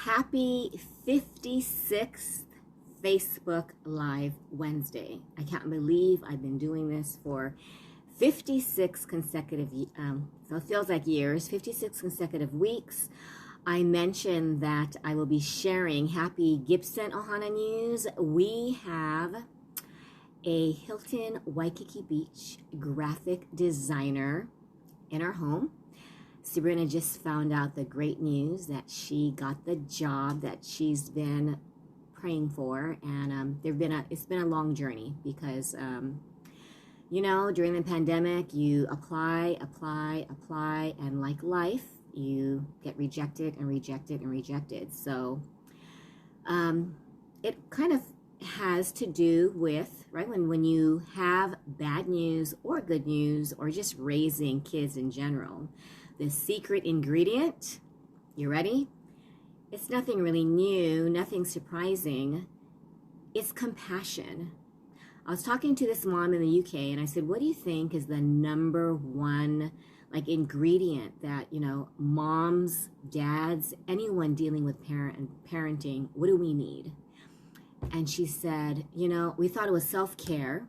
Happy 56th Facebook Live Wednesday. I can't believe I've been doing this for 56 consecutive, so it feels like years, 56 consecutive weeks. I mentioned that I will be sharing happy Gibson Ohana news. We have a Hilton Waikiki Beach graphic designer in our home. Sabrina just found out the great news that she got the job that she's been praying for, and it's been a long journey because during the pandemic you apply, and like life, you get rejected and rejected and rejected. So it kind of has to do with, right, when you have bad news or good news or just raising kids in general. The secret ingredient, you ready? It's nothing really new, nothing surprising. It's compassion. I was talking to this mom in the UK and I said, what do you think is the number one ingredient that, moms, dads, anyone dealing with parenting, what do we need? And she said, we thought it was self-care,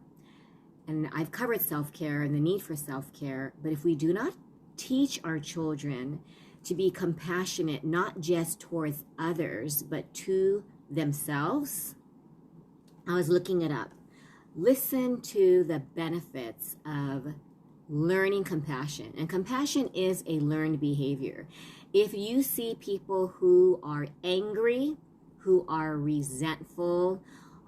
and I've covered self-care and the need for self-care, but if we do not teach our children to be compassionate, not just towards others, but to themselves. I was looking it up. Listen to the benefits of learning compassion. And compassion is a learned behavior. If you see people who are angry, who are resentful,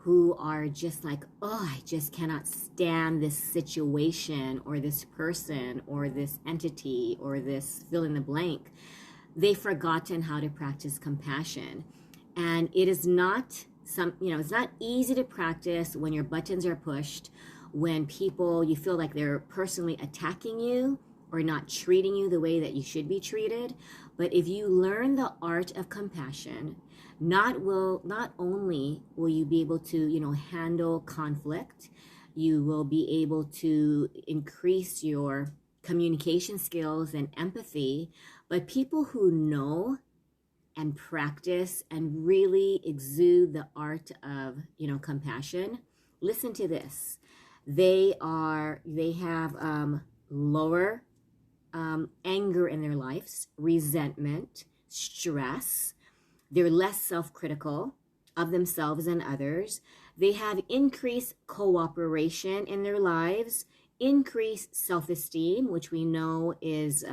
who are just like, oh, I just cannot stand this situation or this person or this entity or this fill in the blank, they've forgotten how to practice compassion. And it is not it's not easy to practice when your buttons are pushed, when you feel like they're personally attacking you or not treating you the way that you should be treated. But if you learn the art of compassion, not only will you be able to, handle conflict, you will be able to increase your communication skills and empathy, but people who know and practice and really exude the art of, compassion, listen to this. They have lower anger in their lives, resentment, stress. They're less self-critical of themselves and others. They have increased cooperation in their lives, increased self-esteem, which we know is,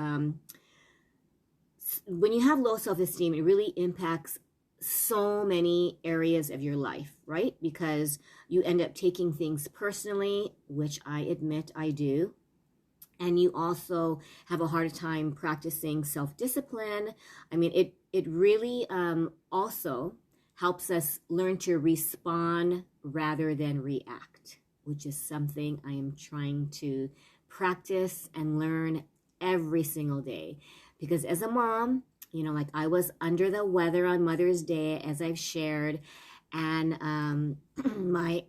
when you have low self-esteem, it really impacts so many areas of your life, right? Because you end up taking things personally, which I admit I do. And you also have a harder time practicing self-discipline. I mean, it really also helps us learn to respond rather than react, which is something I am trying to practice and learn every single day. Because as a mom, I was under the weather on Mother's Day, as I've shared, and my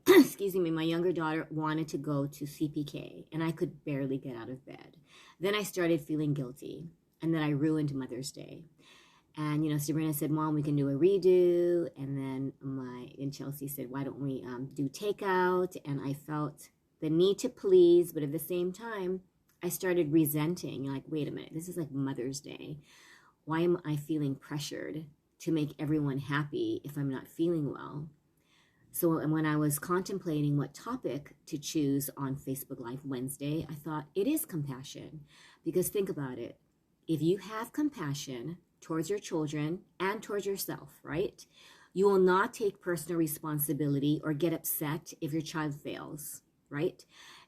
younger daughter wanted to go to CPK, and I could barely get out of bed. Then I started feeling guilty, and then I ruined Mother's Day. And Sabrina said, Mom, we can do a redo. And then Chelsea said, why don't we do takeout? And I felt the need to please, but at the same time, I started resenting, wait a minute, this is like Mother's Day. Why am I feeling pressured to make everyone happy if I'm not feeling well? So when I was contemplating what topic to choose on Facebook Live Wednesday, I thought it is compassion. Because think about it. If you have compassion towards your children and towards yourself, right? You will not take personal responsibility or get upset if your child fails, right?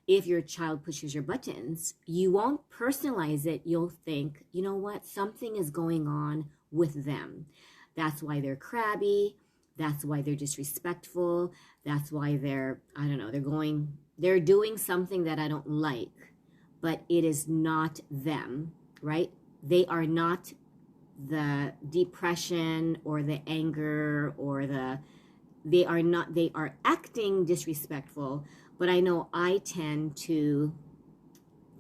If your child pushes your buttons, you won't personalize it. You'll think, you know what? Something is going on with them. That's why they're crabby. That's why they're disrespectful. That's why they're doing something that I don't like, but it is not them, right? They are not the depression or the anger or they are acting disrespectful. But I know I tend to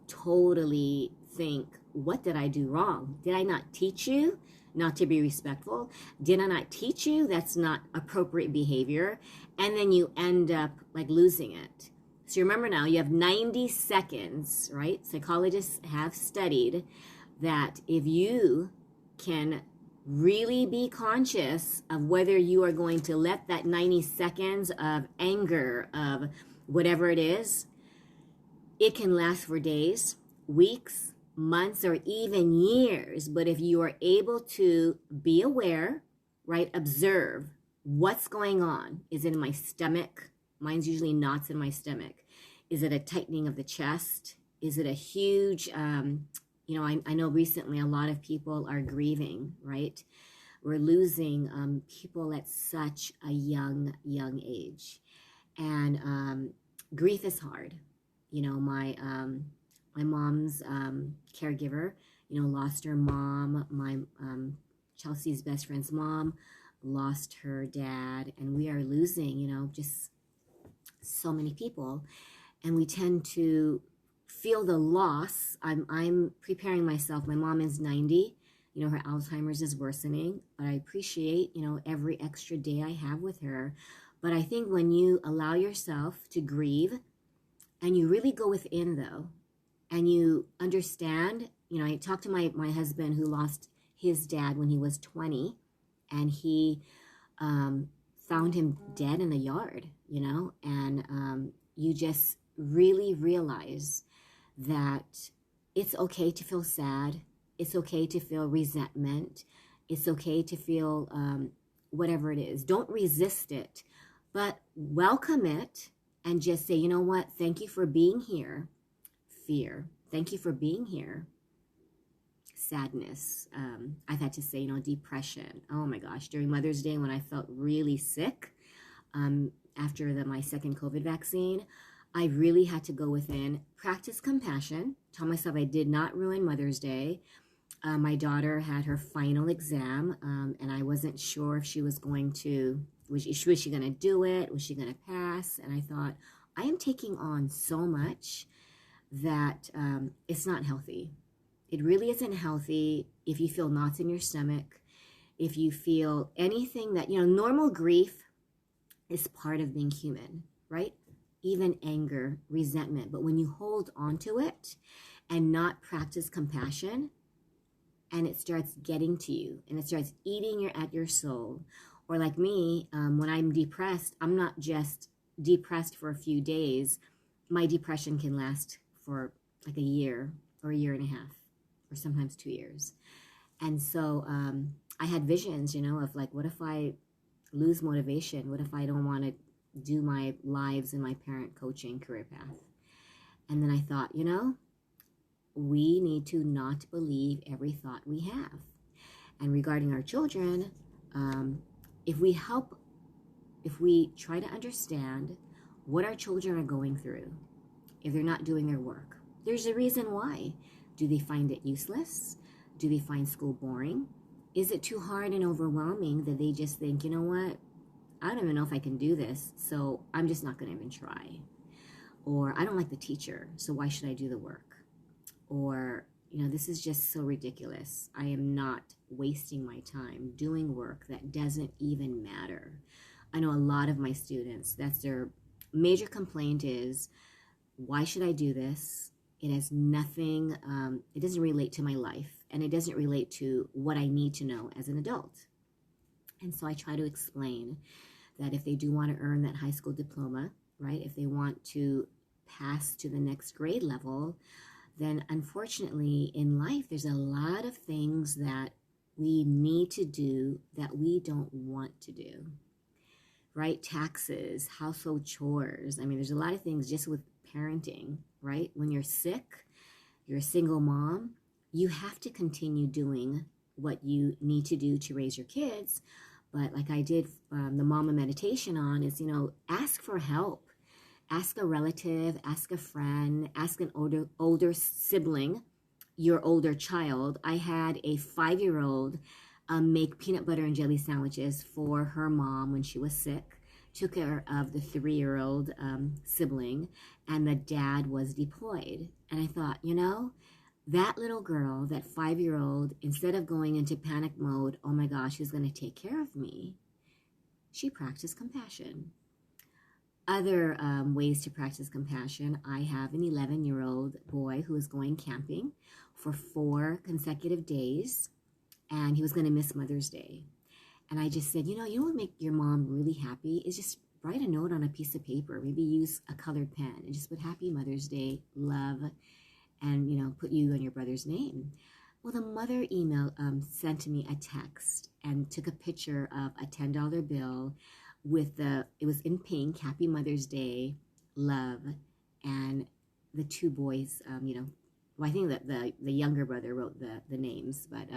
totally think, what did I do wrong? Did I not teach you not to be respectful? Did I not teach you that's not appropriate behavior? And then you end up like losing it. So remember now, you have 90 seconds, right? Psychologists have studied that if you can really be conscious of whether you are going to let that 90 seconds of anger, of whatever it is, it can last for days, weeks, months, or even years. But if you are able to be aware, right, observe what's going on. Is it in my stomach? Mine's usually knots in my stomach. Is it a tightening of the chest? Is it a huge, I know recently a lot of people are grieving, right? We're losing people at such a young age. And grief is hard. My mom's caregiver, lost her mom. My Chelsea's best friend's mom lost her dad, and we are losing, just so many people, and we tend to feel the loss. I'm preparing myself. My mom is 90. Her Alzheimer's is worsening, but I appreciate, every extra day I have with her. But I think when you allow yourself to grieve, and you really go within, though, and you understand, I talked to my husband who lost his dad when he was 20, and he found him dead in the yard, and you just really realize that it's okay to feel sad. It's okay to feel resentment. It's okay to feel whatever it is. Don't resist it, but welcome it. And just say, you know what? Thank you for being here. Fear. Thank you for being here. Sadness. I've had to say, depression. Oh my gosh. During Mother's Day, when I felt really sick after my second COVID vaccine, I really had to go within, practice compassion, tell myself I did not ruin Mother's Day. My daughter had her final exam, and I wasn't sure if she was going to, was she going to do it? Was she going to pass? And I thought, I am taking on so much that it's not healthy. It really isn't healthy if you feel knots in your stomach, if you feel anything that, normal grief is part of being human, right? Even anger, resentment. But when you hold on to it and not practice compassion, and it starts getting to you, and it starts eating at your soul. Or like me, when I'm depressed, I'm not just depressed for a few days. My depression can last for like a year or a year and a half, or sometimes 2 years. And so I had visions, of like, what if I lose motivation? What if I don't want to do my lives in my parent coaching career path? And then I thought, we need to not believe every thought we have. And regarding our children, if we try to understand what our children are going through, if they're not doing their work, there's a reason why. Do they find it useless? Do they find school boring? Is it too hard and overwhelming that they just think, you know what, I don't even know if I can do this, so I'm just not going to even try. Or I don't like the teacher, so why should I do the work? Or, this is just so ridiculous. I am not wasting my time doing work that doesn't even matter. I know a lot of my students, that's their major complaint is, why should I do this? It has nothing, it doesn't relate to my life, and it doesn't relate to what I need to know as an adult. And so I try to explain that if they do want to earn that high school diploma, right, if they want to pass to the next grade level, then unfortunately in life, there's a lot of things that we need to do that we don't want to do, right? Taxes, household chores. I mean, there's a lot of things just with parenting, right? When you're sick, you're a single mom, you have to continue doing what you need to do to raise your kids. But like I did the Mama Meditation on is, ask for help. Ask a relative, ask a friend, ask an older sibling, your older child. I had a 5-year-old make peanut butter and jelly sandwiches for her mom when she was sick. Took care of the 3-year-old sibling, and the dad was deployed. And I thought, that little girl, that 5-year-old, instead of going into panic mode, oh my gosh, who's going to take care of me? She practiced compassion. Other ways to practice compassion, I have an 11-year-old boy who is going camping for 4 consecutive days, and he was going to miss Mother's Day. And I just said, you know what would make your mom really happy is just write a note on a piece of paper, maybe use a colored pen, and just put Happy Mother's Day, love, and, put you and your brother's name. Well, the mother sent me a text and took a picture of a $10 bill with it was in pink, Happy Mother's Day, love, and the 2 boys, well, I think that the younger brother wrote the names, but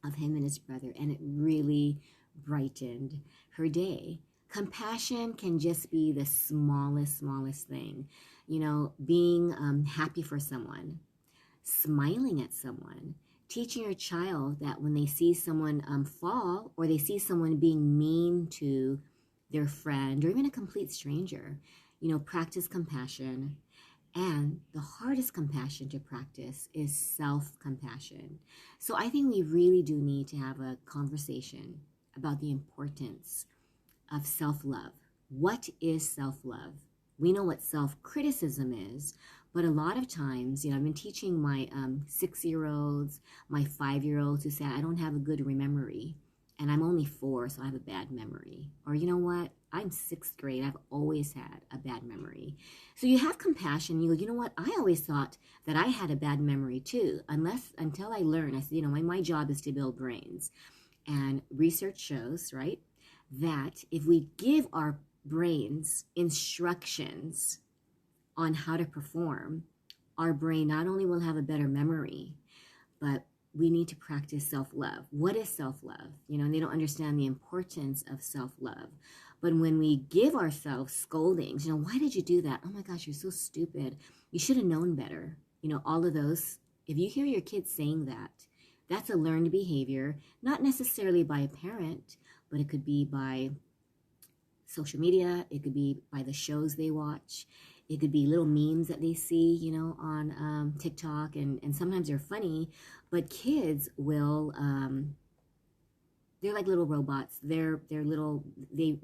of him and his brother, and it really brightened her day. Compassion can just be the smallest thing. Being happy for someone, smiling at someone, teaching your child that when they see someone fall, or they see someone being mean to their friend or even a complete stranger, practice compassion. And the hardest compassion to practice is self-compassion. So I think we really do need to have a conversation about the importance of self-love. What is self-love? We know what self-criticism is, but a lot of times, I've been teaching my 6-year-olds, my 5-year-olds who say, I don't have a good memory, and I'm only 4, so I have a bad memory. Or you know what? I'm 6th grade. I've always had a bad memory. So you have compassion. You go, you know what? I always thought that I had a bad memory too, until I learned. I said, my job is to build brains. And research shows, right, that if we give our brains instructions on how to perform, our brain not only will have a better memory, but we need to practice self-love. What is self-love? And they don't understand the importance of self-love. But when we give ourselves scoldings, why did you do that? Oh my gosh, you're so stupid. You should have known better. All of those. If you hear your kids saying that, that's a learned behavior, not necessarily by a parent, but it could be by social media. It could be by the shows they watch. It could be little memes that they see, on TikTok, and sometimes they're funny, but kids will, they're like little robots. They're little, they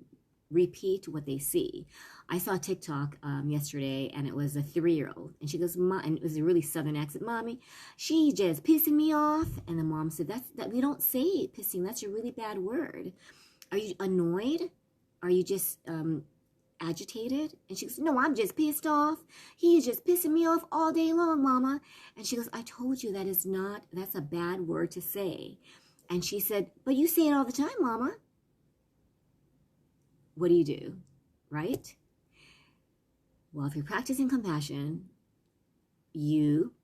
repeat what they see. I saw TikTok yesterday, and it was a 3-year-old, and she goes, and it was a really southern accent, Mommy, she just pissing me off. And the mom said, that we don't say pissing, that's a really bad word. Are you annoyed? Are you just agitated? And she goes, no, I'm just pissed off. He is just pissing me off all day long, Mama. And she goes, I told you that's a bad word to say. And she said, but you say it all the time, Mama. What do? Right? Well, if you're practicing compassion, you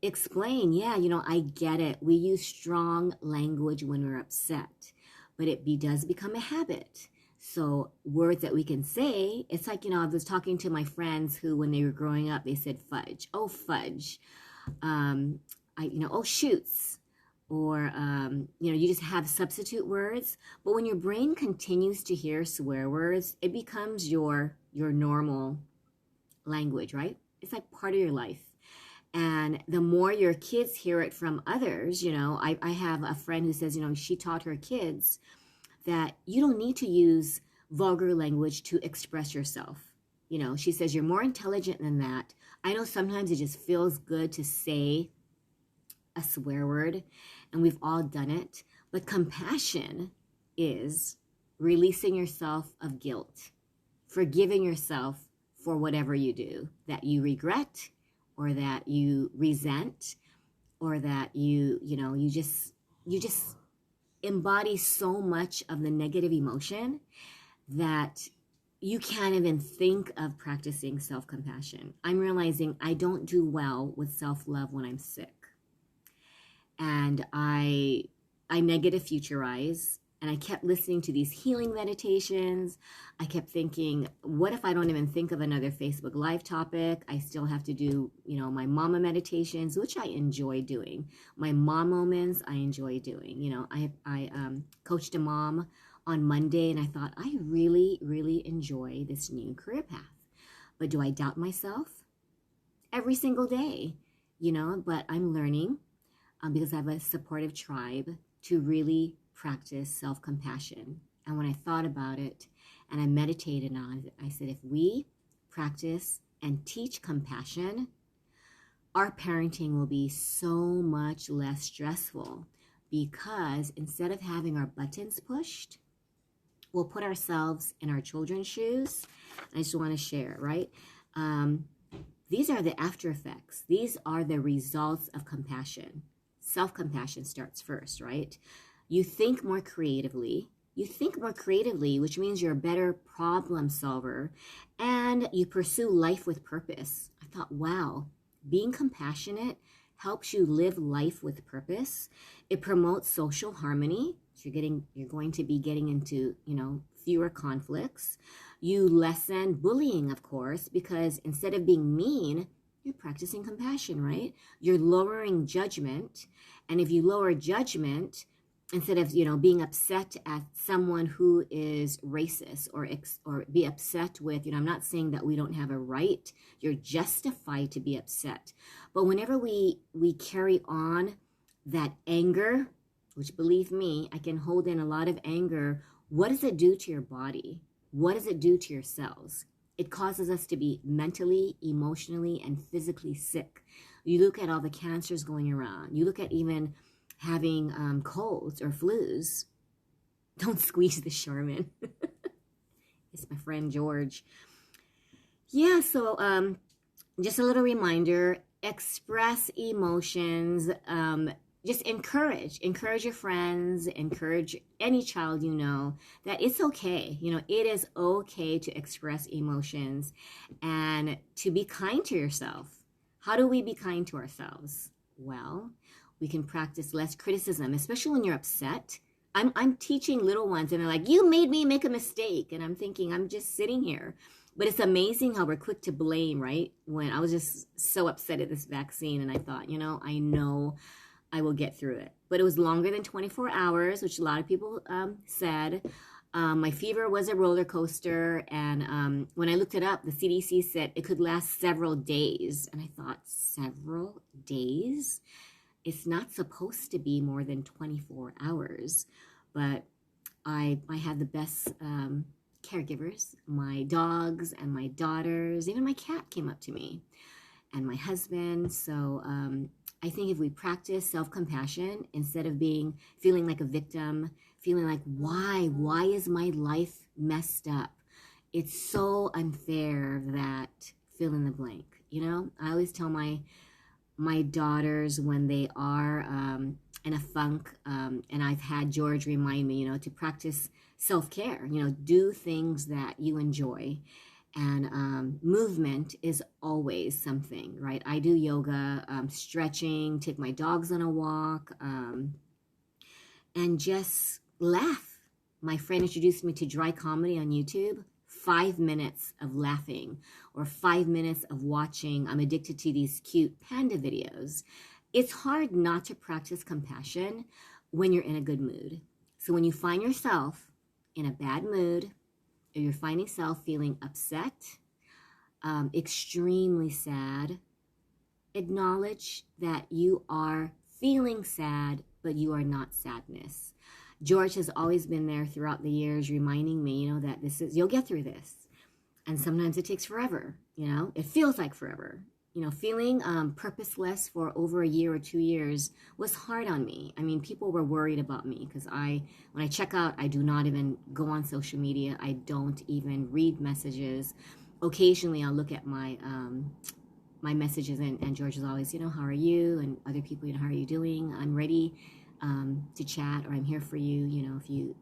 explain, I get it. We use strong language when we're upset, but it does become a habit. So words that we can say, it's like, I was talking to my friends who, when they were growing up, they said fudge. Oh, fudge. Oh, shoots. Or, you just have substitute words. But when your brain continues to hear swear words, it becomes your normal language, right? It's like part of your life. And the more your kids hear it from others, I have a friend who says, she taught her kids that you don't need to use vulgar language to express yourself. She says, you're more intelligent than that. I know sometimes it just feels good to say a swear word, and we've all done it. But compassion is releasing yourself of guilt, forgiving yourself for whatever you do that you regret, or that you resent, or that you just embody so much of the negative emotion that you can't even think of practicing self-compassion. I'm realizing I don't do well with self-love when I'm sick. And I negative futurize, and I kept listening to these healing meditations. I kept thinking, what if I don't even think of another Facebook Live topic? I still have to do, my mama meditations, which I enjoy doing. My mom moments, I enjoy doing. I coached a mom on Monday, and I thought, I really, really enjoy this new career path. But do I doubt myself? Every single day. but I'm learning because I have a supportive tribe to really practice self-compassion. And when I thought about it and I meditated on it, I said, if we practice and teach compassion, our parenting will be so much less stressful, because instead of having our buttons pushed, we'll put ourselves in our children's shoes. I just want to share, right? These are the after effects. These are the results of compassion. Self-compassion starts first, right? You think more creatively. You think more creatively, which means you're a better problem solver, and you pursue life with purpose. I thought, wow, being compassionate helps you live life with purpose. It promotes social harmony. So you're going to be getting into, fewer conflicts. You lessen bullying, of course, because instead of being mean, you're practicing compassion, right? You're lowering judgment. And if you lower judgment, instead of, being upset at someone who is racist or be upset with, I'm not saying that we don't have a right. You're justified to be upset. But whenever we carry on that anger, which, believe me, I can hold in a lot of anger, what does it do to your body? What does it do to your cells? It causes us to be mentally, emotionally, and physically sick. You look at all the cancers going around. You look at even having colds or flus. Don't squeeze the Charmin. It's my friend George. Yeah, so just a little reminder, express emotions. Just encourage your friends, encourage any child that it's okay. It is okay to express emotions and to be kind to yourself. How do we be kind to ourselves? Well, we can practice less criticism, especially when you're upset. I'm teaching little ones and they're like, you made me make a mistake. And I'm thinking, I'm just sitting here. But it's amazing how we're quick to blame, right? When I was just so upset at this vaccine and I thought, I know I will get through it. But it was longer than 24 hours, which a lot of people said. My fever was a roller coaster. And when I looked it up, the CDC said it could last several days. And I thought, several days? It's not supposed to be more than 24 hours. But I had the best caregivers, my dogs and my daughters. Even my cat came up to me and my husband. So I think if we practice self-compassion instead of feeling like a victim, feeling like, why is my life messed up? It's so unfair that fill in the blank. I always tell my daughters when they are in a funk, and I've had George remind me, to practice self-care, do things that you enjoy. And movement is always something, right? I do yoga, stretching, take my dogs on a walk, and just laugh. My friend introduced me to dry comedy on YouTube. 5 minutes of laughing or 5 minutes of watching. I'm addicted to these cute panda videos. It's hard not to practice compassion when you're in a good mood. So when you find yourself in a bad mood, or you're finding yourself feeling upset, extremely sad, acknowledge that you are feeling sad, but you are not sadness. George has always been there throughout the years reminding me, that you'll get through this. And sometimes it takes forever, it feels like forever. Feeling purposeless for over a year or 2 years was hard on me. I mean, people were worried about me because when I check out, I do not even go on social media. I don't even read messages. Occasionally, I'll look at my messages, and George is always, how are you? And other people, how are you doing? I'm ready to chat, or I'm here for you,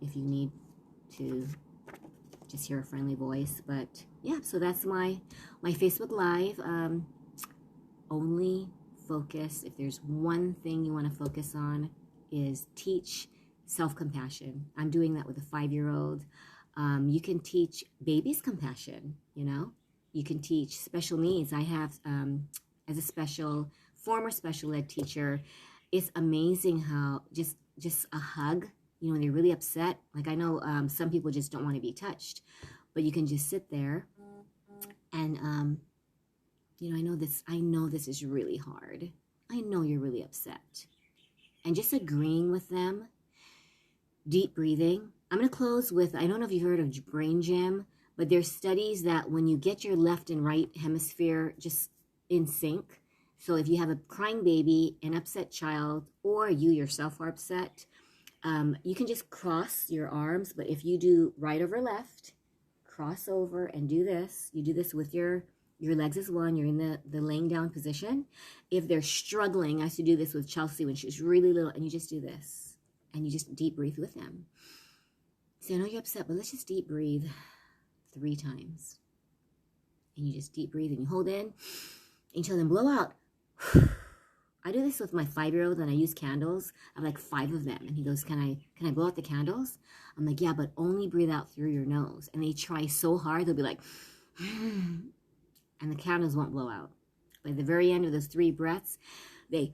if you need to just hear a friendly voice. But yeah, so that's my Facebook Live. Only focus, if there's one thing you want to focus on, is teach self-compassion. I'm doing that with a 5-year-old. You can teach babies compassion, You can teach special needs. I have, as a former special ed teacher, it's amazing how just a hug, when they're really upset. Like I know some people just don't want to be touched, but you can just sit there and I know this is really hard. I know you're really upset. And just agreeing with them, deep breathing. I'm going to close with, I don't know if you've heard of brain gym, but there's studies that when you get your left and right hemisphere just in sync, so if you have a crying baby, an upset child, or you yourself are upset, you can just cross your arms. But if you do right over left, cross over and do this. You do this with your legs as one. You're in the laying down position. If they're struggling, I used to do this with Chelsea when she was really little, and you just do this. And you just deep breathe with them. So I know you're upset, but let's just deep breathe 3 times. And you just deep breathe and you hold in until then blow out. I do this with my 5-year-old and I use candles. I have like 5 of them. And he goes, can I blow out the candles? I'm like, yeah, but only breathe out through your nose. And they try so hard, they'll be like, and the candles won't blow out. By the very end of those 3 breaths, they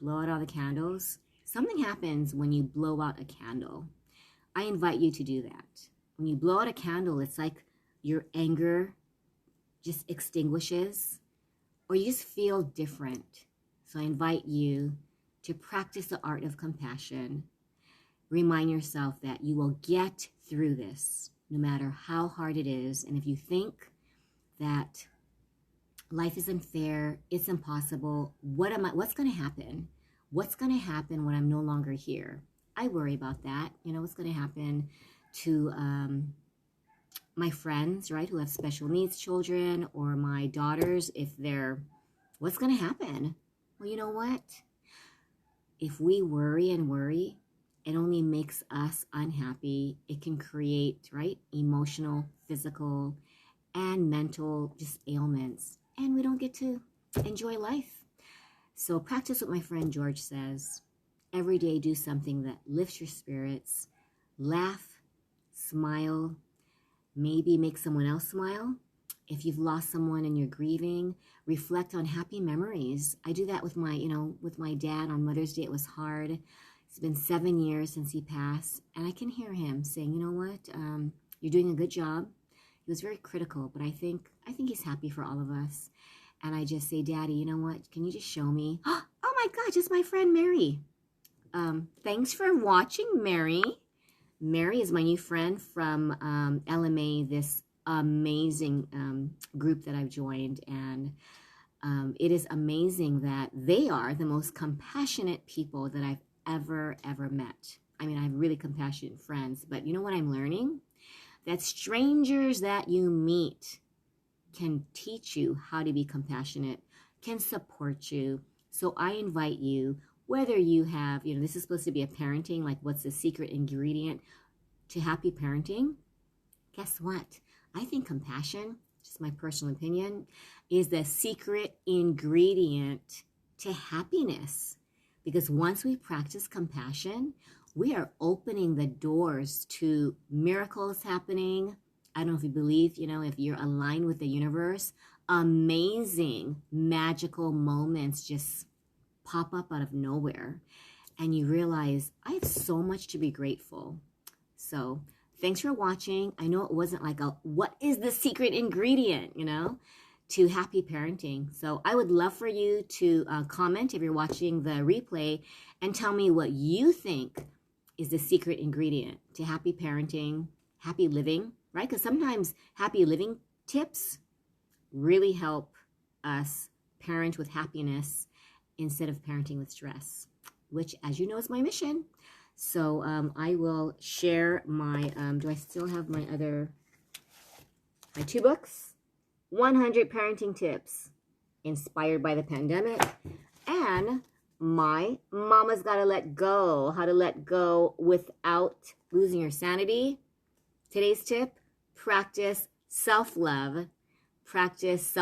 blow out all the candles. Something happens when you blow out a candle. I invite you to do that. When you blow out a candle, it's like your anger just extinguishes, or you just feel different. So I invite you to practice the art of compassion. Remind yourself that you will get through this, no matter how hard it is. And if you think that life is unfair, it's impossible, what's going to happen? What's going to happen when I'm no longer here? I worry about that. You know, what's going to happen to my friends, right, who have special needs children, or my daughters, what's going to happen? Well, you know what? If we worry and worry, it only makes us unhappy. It can create, right, emotional, physical, and mental just ailments. And we don't get to enjoy life. So practice what my friend George says. Every day do something that lifts your spirits. Laugh, smile, maybe make someone else smile. If you've lost someone and you're grieving, reflect on happy memories. I do that with my dad on Mother's Day. It was hard. It's been 7 years since he passed. And I can hear him saying, you know what, you're doing a good job. He was very critical, but I think he's happy for all of us. And I just say, Daddy, you know what? Can you just show me? Oh my gosh, it's my friend Mary. Thanks for watching, Mary. Mary is my new friend from LMA, this amazing group that I've joined. And it is amazing that they are the most compassionate people that I've ever met. I mean, I have really compassionate friends, but you know what I'm learning? That strangers that you meet can teach you how to be compassionate, can support you. So I invite you, whether you have, this is supposed to be a parenting, like what's the secret ingredient to happy parenting? Guess what? I think compassion, just my personal opinion, is the secret ingredient to happiness. Because once we practice compassion, we are opening the doors to miracles happening. I don't know if you believe, if you're aligned with the universe, amazing, magical moments just pop up out of nowhere. And you realize, I have so much to be grateful. So thanks for watching. I know it wasn't like what is the secret ingredient, to happy parenting. So I would love for you to comment if you're watching the replay and tell me what you think is the secret ingredient to happy parenting, happy living, right? Because sometimes happy living tips really help us parent with happiness instead of parenting with stress, which, as you know, is my mission. So I will share my, do I still have my 2 books? 100 Parenting Tips Inspired by the Pandemic, and my Mama's Gotta Let Go, How to Let Go Without Losing Your Sanity. Today's tip, practice self-love, practice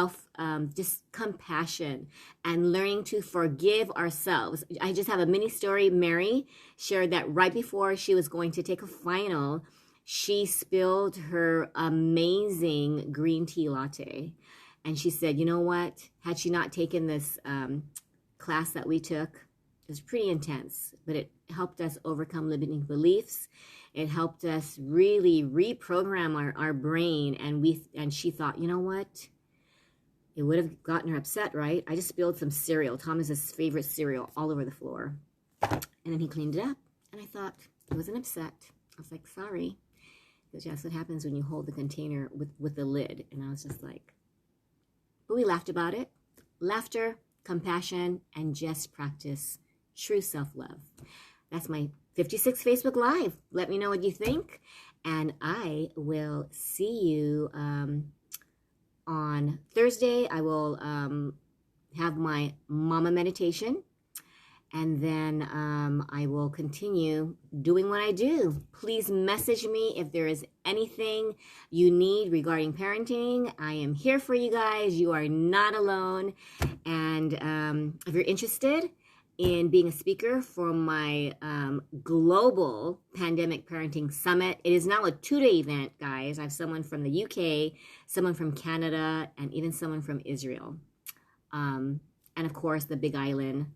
just compassion, and learning to forgive ourselves. I just have a mini story. Mary shared that right before she was going to take a final, she spilled her amazing green tea latte. And she said, you know what? Had she not taken this class that we took, it was pretty intense, but it helped us overcome limiting beliefs. It helped us really reprogram our brain. And she thought, you know what? it would have gotten her upset, right? I just spilled some cereal, Thomas's favorite cereal, all over the floor. And then he cleaned it up. And I thought, he wasn't upset. I was like, sorry. Because that's what happens when you hold the container with the lid. And I was just like, but we laughed about it. Laughter, compassion, and just practice true self-love. That's my 56 Facebook Live. Let me know what you think. And I will see you on Thursday. I will have my mama meditation. And then I will continue doing what I do. Please message me if there is anything you need regarding parenting. I am here for you guys. You are not alone. And if you're interested in being a speaker for my global pandemic parenting summit, it is now a 2-day event, guys. I have someone from the UK, someone from Canada, and even someone from Israel. And of course, the Big Island,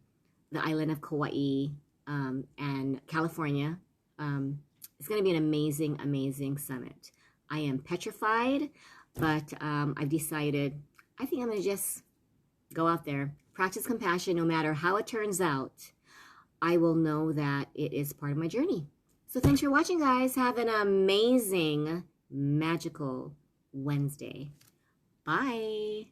the island of Kauai, and California. It's going to be an amazing, amazing summit. I am petrified, but I've decided, I think I'm going to just go out there, practice compassion no matter how it turns out. I will know that it is part of my journey. So thanks for watching, guys. Have an amazing, magical Wednesday. Bye.